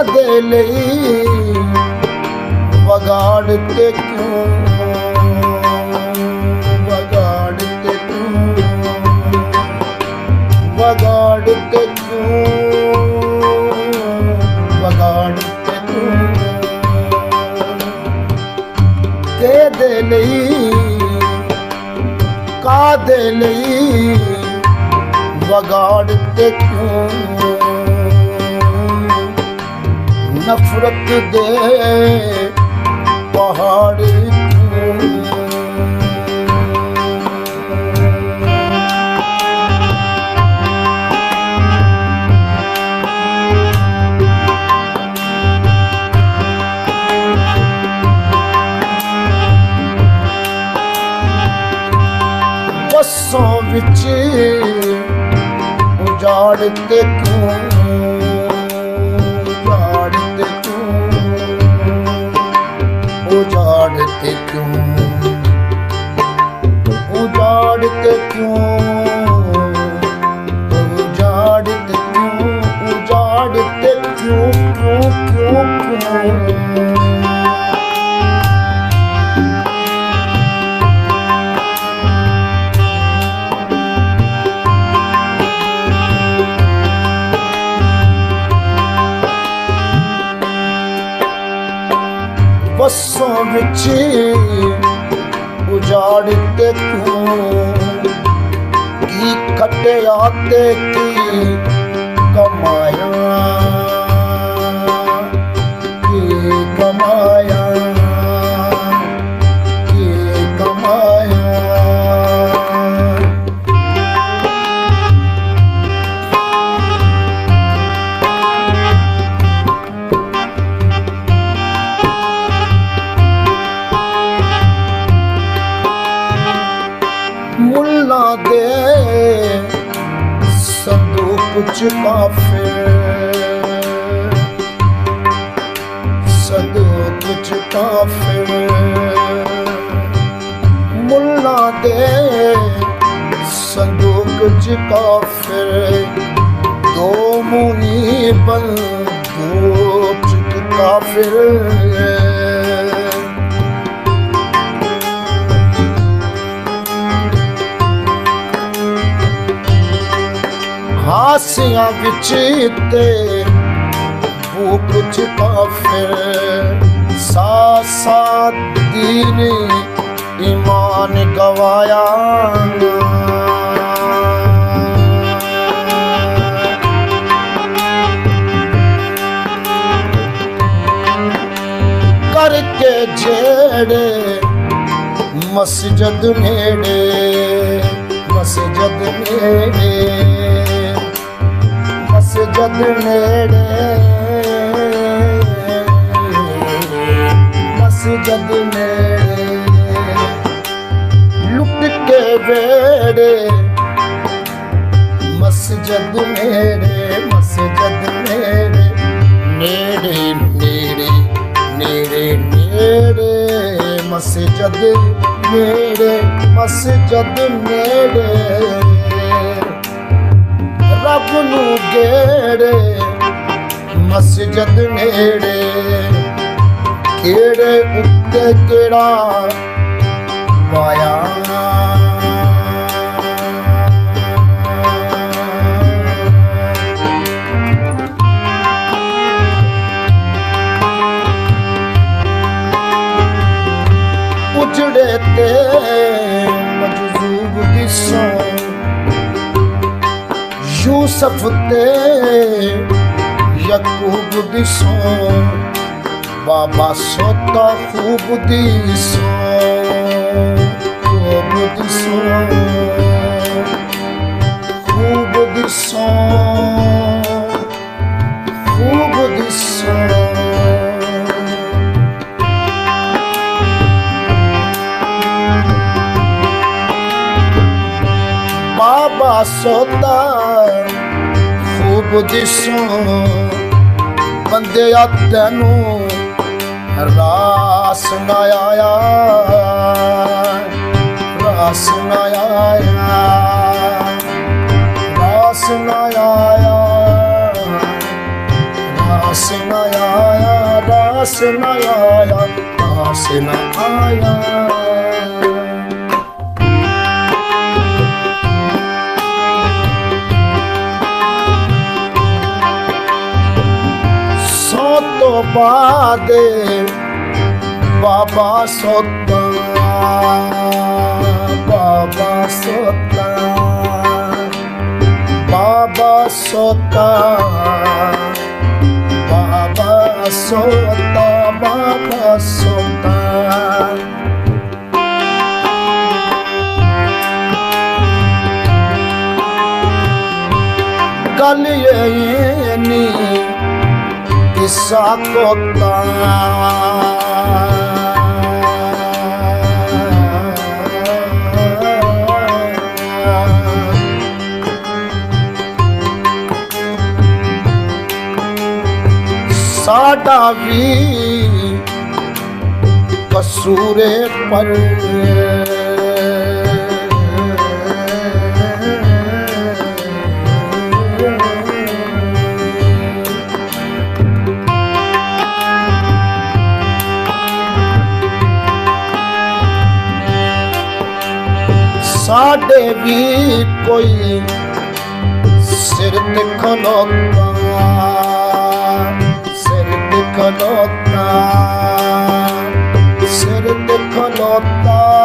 ਕਾਹਦੇ ਲਈ ਵਗਾੜਤੇ ਕਿਉਂ ਵਗਾੜਤੇ ਕਿਉਂ ਵਗਾੜਤੇ ਕਿਉਂ ਵਗਾੜਤੇ ਕਿਉਂ ਕਿਹਦੇ ਲਈ ਕਾਹਦੇ ਲਈ ਵਗਾੜਤੇ ਕਿਉਂ ਨਫ਼ਰਤ ਦੇ ਪਹਾੜ ਕਿਉਂ ਬੱਸਾਂ ਵਿੱਚ ਉਜਾੜਤੇ ਕਿਉਂ उजाड़ते क्यों उजाड़ते क्यों उजाड़ते क्यों उजाड़ते क्यों क्यों क्यों क्यों ਬੱਸਾਂ ਵਿੱਚ ਉਜਾੜਤੇ ਕਿਉਂ ਕੀ ਖੱਟਿਆ ਤੇ ਕੀ ਕਮਾਇਆ ਕੀ ਕਮਾਇਆ ਕੀ ਕਮਾਇਆ ਮੁੱਲਾਂ ਦੇ ਸੰਦੂਕ ਚ ਕਾਫਿਰ ਸੰਦੂਕ ਚ ਕਾਫਿਰ ਮੁੱਲਾਂ ਦੇ ਸੰਦੂਕ ਚ ਕਾਫਿਰ ਦੋ ਮੁਨੀ ਬੰਦੂਕ ਚ ਕਾਫਿਰ ਹਾਸਿਆਂ ਵਿੱਚ ਤੇ ਭੂਖ ਚ ਕਾਫਿਰ ਸਾਥ ਦੀਨ ਈਮਾਨ ਗਵਾਇਆ ਕਰਕੇ ਜਿਹੜੇ ਮਸਜਿਦ ਨੇੜੇ ਮਸਜਿਦ ਨੇੜੇ ਮਸਜਿਦ ਨੇੜੇ ਮਸਜਿਦ ਨੇੜੇ ਲੁੱਟ ਕੇ ਵੇੜੇ ਮਸਜਿਦ ਨੇੜੇ ਮਸਜਿਦ ਨੇੜੇ ਨੇੜੇ ਨੇੜੇ ਨੇੜੇ ਨੇੜੇ ਮਸਜਿਦ ਨੇੜੇ ਮਸਜਿਦ ਨੇੜੇ ਰੱਬ ਨੂੰ ਗੇੜੇ ਮਸਜਿਦ ਨੇੜੇ ਕਿਹੜੇ ਉੱਤੇ ਕਿਹੜਾ ਵਾਇਆ ਉਜੜੇ ਤੇ ਮਜਜ਼ੂਬ ਦਿਸੋਂ यूसुफ ते याकूब दिसों बाबा सोता खूब दिसों खूब दिसों खूब दिसों खूब दिसों बाबा सोता खूब दिसों बंदिया तेनू रास न आया रास न आया रास न आया रास न आया ਪਾਸ ਨਾ ਆਇਆ, ਪਾਸ ਨਾ ਆਇਆ। ਸੌ ਤੋਂ ਬਾਅਦ ਬਾਬਾ ਸੋਤਾ, ਬਾਬਾ ਸੋਤਾ, ਬਾਬਾ ਸੋਤਾ, ਬਾਬਾ ਸੋਤਾ, ਬਾਬਾ ਸੋਤਾ। ਗੱਲ ਇਹ ਨੀ ਕਿਸਾ ਕੋਤਾ, ਸਾਡਾ ਵੀ ਕਸੂਰੇ ਪਰ ਸਾਡੇ ਵੀ ਕੋਈ ਸਿਰ ਤੇ ਖਲੋਤਾ, ਸਿਰ ਤੇ ਖਲੋਤਾ, ਸਿਰ ਤੇ ਖਲੋਤਾ।